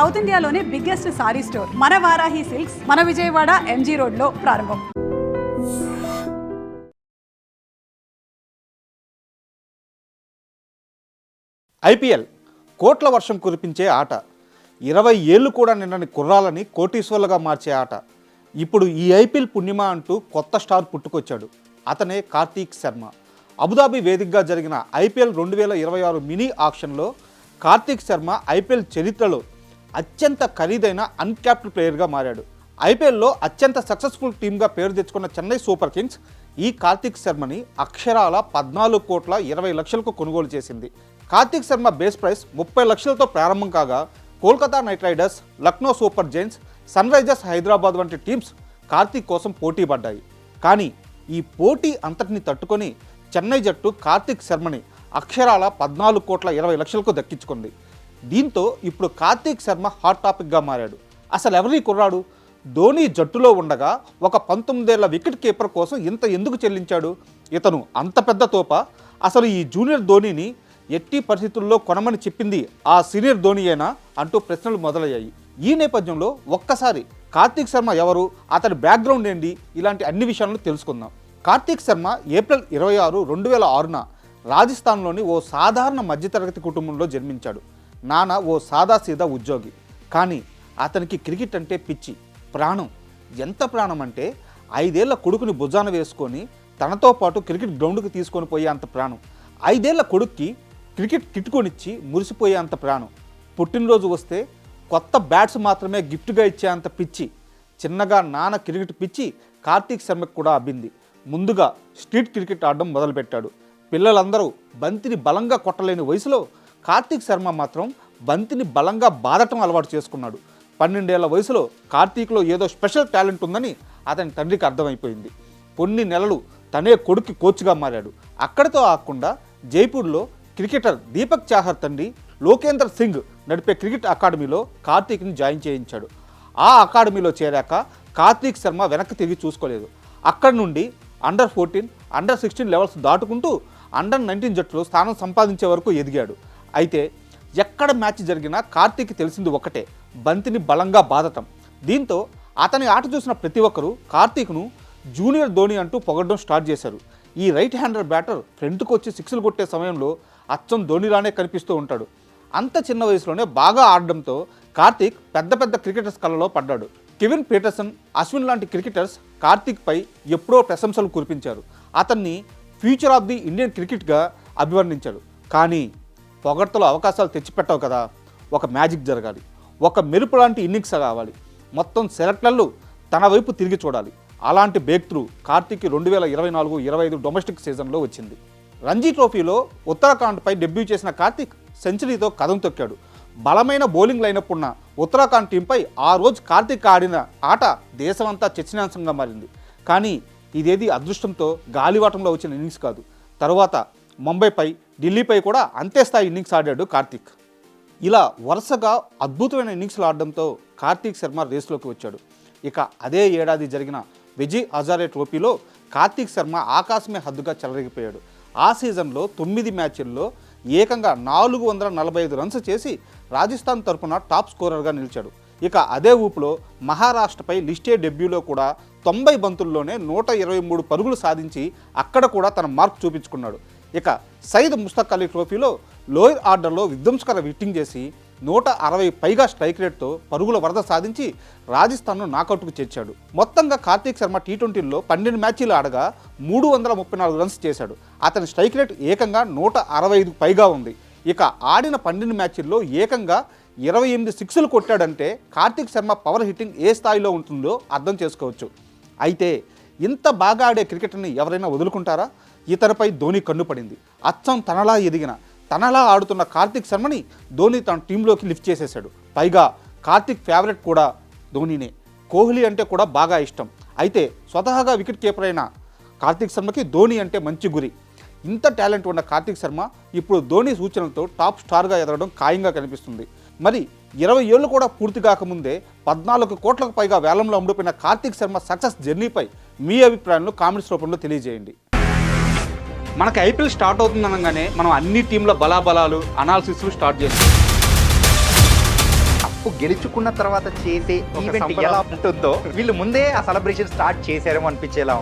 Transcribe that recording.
South ఇండియాలోనే biggest sorry store మన Varahi silks మన విజయవాడ ఎంజీ రోడ్లో ప్రారంభం. ఐపీఎల్ కోట్ల వర్షం కురిపించే ఆట, 20 ఏళ్ళు కూడా నిన్నని కుర్రాలని కోటీశ్వర్లుగా మార్చే ఆట. ఇప్పుడు ఈ ఐపీఎల్ పుణ్యమా అంటూ కొత్త స్టార్ పుట్టుకొచ్చాడు. అతనే కార్తీక్ శర్మ. అబుదాబి వేదికగా జరిగిన ఐపీఎల్ 2026 మినీ ఆక్షన్లో కార్తీక్ శర్మ ఐపీఎల్ చరిత్రలో అత్యంత ఖరీదైన అన్క్యాప్డ్ ప్లేయర్గా మారాడు. ఐపీఎల్లో అత్యంత సక్సెస్ఫుల్ టీమ్గా పేరు తెచ్చుకున్న చెన్నై సూపర్ కింగ్స్ ఈ కార్తీక్ శర్మని అక్షరాల 14,20,00,000కు కొనుగోలు చేసింది. కార్తీక్ శర్మ బేస్ ప్రైస్ 30 లక్షలతో ప్రారంభం కాగా Kolkata Knight Riders, Lucknow Super Giants, Sunrisers Hyderabad వంటి టీమ్స్ కార్తీక్ కోసం పోటీ పడ్డాయి. కానీ ఈ పోటీ అంతటిని తట్టుకొని చెన్నై జట్టు కార్తీక్ శర్మని అక్షరాల 14,20,00,000కు దక్కించుకుంది. దీంతో ఇప్పుడు కార్తీక్ శర్మ హాట్ టాపిక్గా మారాడు. అసలు ఎవరి కుర్రాడు? ధోని జట్టులో ఉండగా ఒక 19 ఏళ్ల వికెట్ కీపర్ కోసం ఇంత ఎందుకు చెల్లించాడు? ఇతను అంత పెద్ద తోప? అసలు ఈ జూనియర్ ధోనిని ఎట్టి పరిస్థితుల్లో కొనమని చెప్పింది ఆ సీనియర్ ధోనియేనా అంటూ ప్రశ్నలు మొదలయ్యాయి. ఈ నేపథ్యంలో ఒక్కసారి కార్తీక్ శర్మ ఎవరు, అతని బ్యాక్గ్రౌండ్ ఏంటి, ఇలాంటి అన్ని విషయాలను తెలుసుకుందాం. కార్తీక్ శర్మ ఏప్రిల్ 26, 2006న రాజస్థాన్లోని ఓ సాధారణ మధ్యతరగతి కుటుంబంలో జన్మించాడు. నాన్న ఓ సాదాసీదా ఉద్యోగి. కానీ అతనికి క్రికెట్ అంటే పిచ్చి, ప్రాణం. ఎంత ప్రాణం అంటే 5 ఏళ్ల కొడుకుని భుజాన వేసుకొని తనతో పాటు క్రికెట్ గ్రౌండ్కి తీసుకొని పోయే అంత ప్రాణం. 5 ఏళ్ల కొడుక్కి క్రికెట్ కిట్ కొనిచ్చి మురిసిపోయే అంత ప్రాణం. పుట్టినరోజు వస్తే కొత్త బ్యాట్స్ మాత్రమే గిఫ్ట్గా ఇచ్చే అంత పిచ్చి. చిన్నగా నాన్న క్రికెట్ పిచ్చి కార్తీక్ శర్మకు కూడా అబ్బింది. ముందుగా స్ట్రీట్ క్రికెట్ ఆడడం మొదలుపెట్టాడు. పిల్లలందరూ బంతిని బలంగా కొట్టలేని వయసులో కార్తీక్ శర్మ మాత్రం బంతిని బలంగా బాదటం అలవాటు చేసుకున్నాడు. 12 ఏళ్ల వయసులో కార్తీక్లో ఏదో స్పెషల్ టాలెంట్ ఉందని అతని తండ్రికి అర్థమైపోయింది. కొన్ని నెలలు తనే కొడుక్కి కోచ్గా మారాడు. అక్కడితో ఆగకుండా జైపూర్లో క్రికెటర్ దీపక్ చాహర్ తండ్రి లోకేందర్ సింగ్ నడిపే క్రికెట్ అకాడమీలో కార్తీక్ని జాయిన్ చేయించాడు. ఆ అకాడమీలో చేరాక కార్తీక్ శర్మ వెనక్కి తిరిగి చూసుకోలేదు. అక్కడి నుండి అండర్ 14, అండర్ 16 లెవెల్స్ దాటుకుంటూ అండర్ 19 జట్టులో స్థానం సంపాదించే వరకు ఎదిగాడు. అయితే ఎక్కడ మ్యాచ్ జరిగినా కార్తీక్ తెలిసింది ఒకటే, బంతిని బలంగా బాదటం. దీంతో అతని ఆట చూసిన ప్రతి ఒక్కరూ కార్తీక్ను జూనియర్ ధోని అంటూ పొగడడం స్టార్ట్ చేశారు. ఈ రైట్ హ్యాండర్ బ్యాటర్ ఫ్రంట్కు వచ్చి సిక్స్లు కొట్టే సమయంలో అచ్చం ధోనిలానే కనిపిస్తూ ఉంటాడు. అంత చిన్న వయసులోనే బాగా ఆడడంతో కార్తీక్ పెద్ద పెద్ద క్రికెటర్స్ కళ్ళలో పడ్డాడు. కెవిన్ పీటర్సన్, అశ్విన్ లాంటి క్రికెటర్స్ కార్తీక్పై ఎప్పుడో ప్రశంసలు కురిపించారు. అతన్ని ఫ్యూచర్ ఆఫ్ ది ఇండియన్ క్రికెట్గా అభివర్ణించాడు. కానీ పొగడ్తలో అవకాశాలు తెచ్చిపెట్టావు కదా, ఒక మ్యాజిక్ జరగాలి, ఒక మెరుపు లాంటి ఇన్నింగ్స్ కావాలి, మొత్తం సెలెక్టర్లు తన వైపు తిరిగి చూడాలి. అలాంటి బ్రేక్ త్రూ కార్తీక్ 2024-25 డొమెస్టిక్ సీజన్లో వచ్చింది. రంజీ ట్రోఫీలో ఉత్తరాఖండ్పై డెబ్యూ చేసిన కార్తీక్ సెంచరీతో కదం తొక్కాడు. బలమైన బౌలింగ్ లైనప్ ఉన్న ఉత్తరాఖండ్ టీంపై ఆ రోజు కార్తీక్ ఆడిన ఆట దేశమంతా చర్చనీయాంశంగా మారింది. కానీ ఇదేది అదృష్టంతో గాలివాటంలో వచ్చిన ఇన్నింగ్స్ కాదు. తరువాత ముంబైపై, ఢిల్లీపై కూడా అంతే స్థాయి ఇన్నింగ్స్ ఆడాడు కార్తీక్. ఇలా వరుసగా అద్భుతమైన ఇన్నింగ్స్లు ఆడడంతో కార్తీక్ శర్మ రేసులోకి వచ్చాడు. ఇక అదే ఏడాది జరిగిన విజయ్ హజారే ట్రోఫీలో కార్తీక్ శర్మ ఆకాశమే హద్దుగా చెలరేగిపోయాడు. ఆ సీజన్లో 9 మ్యాచ్ల్లో ఏకంగా 445 రన్స్ చేసి రాజస్థాన్ తరపున టాప్ స్కోరర్గా నిలిచాడు. ఇక అదే ఊపులో మహారాష్ట్రపై లిస్టే డెబ్యూలో కూడా 90 బంతుల్లోనే 123 పరుగులు సాధించి అక్కడ కూడా తన మార్క్ చూపించుకున్నాడు. ఇక సయీద్ ముస్తక్ అలీ ట్రోఫీలో లోయర్ ఆర్డర్లో విధ్వంసకర హిట్టింగ్ చేసి 160 పైగా స్ట్రైక్ రేట్తో పరుగుల వరద సాధించి రాజస్థాన్ను నాకౌట్కు చేర్చాడు. మొత్తంగా కార్తీక్ శర్మ టీ20లో 12 మ్యాచ్లు ఆడగా 334 రన్స్ చేశాడు. అతని స్ట్రైక్ రేట్ ఏకంగా 165 పైగా ఉంది. ఇక ఆడిన 12 మ్యాచ్ల్లో ఏకంగా 28 సిక్స్లు కొట్టాడంటే కార్తీక్ శర్మ పవర్ హిట్టింగ్ ఏ స్థాయిలో ఉంటుందో అర్థం చేసుకోవచ్చు. అయితే ఇంత బాగా ఆడే క్రికెటర్ని ఎవరైనా వదులుకుంటారా? ఇతనిపై ధోని కన్ను పడింది. అచ్చం తనలా ఎదిగిన, తనలా ఆడుతున్న కార్తీక్ శర్మని ధోని తన టీంలోకి లిఫ్ట్ చేసేశాడు. పైగా కార్తీక్ ఫేవరెట్ కూడా ధోనినే. కోహ్లీ అంటే కూడా బాగా ఇష్టం. అయితే స్వతహాగా వికెట్ కీపర్ అయిన కార్తీక్ శర్మకి ధోని అంటే మంచి గురి. ఇంత టాలెంట్ ఉన్న కార్తీక్ శర్మ ఇప్పుడు ధోని సూచనలతో టాప్ స్టార్గా ఎదగడం ఖాయంగా కనిపిస్తుంది. మరి 20 ఏళ్ళు కూడా పూర్తి కాకముందే 14 కోట్లకు పైగా వేలంలో అమ్ముడుపోయిన కార్తీక్ శర్మ సక్సెస్ జర్నీపై మీ అభిప్రాయాలను కామెంట్స్ రూపంలో తెలియజేయండి. మనకి ఐపీఎల్ స్టార్ట్ అవుతుందనగానే మనం అన్ని టీంల బలాబలాలు అనాలిసిస్లు స్టార్ట్ చేస్తాం. కప్పు గెలుచుకున్న తర్వాత చేసే ఒక ఈవెంట్ సంబరం. ఎలా ఉంటుందో వీళ్ళు ముందే ఆ సెలబ్రేషన్ స్టార్ట్ చేశారేమో అనిపించేలా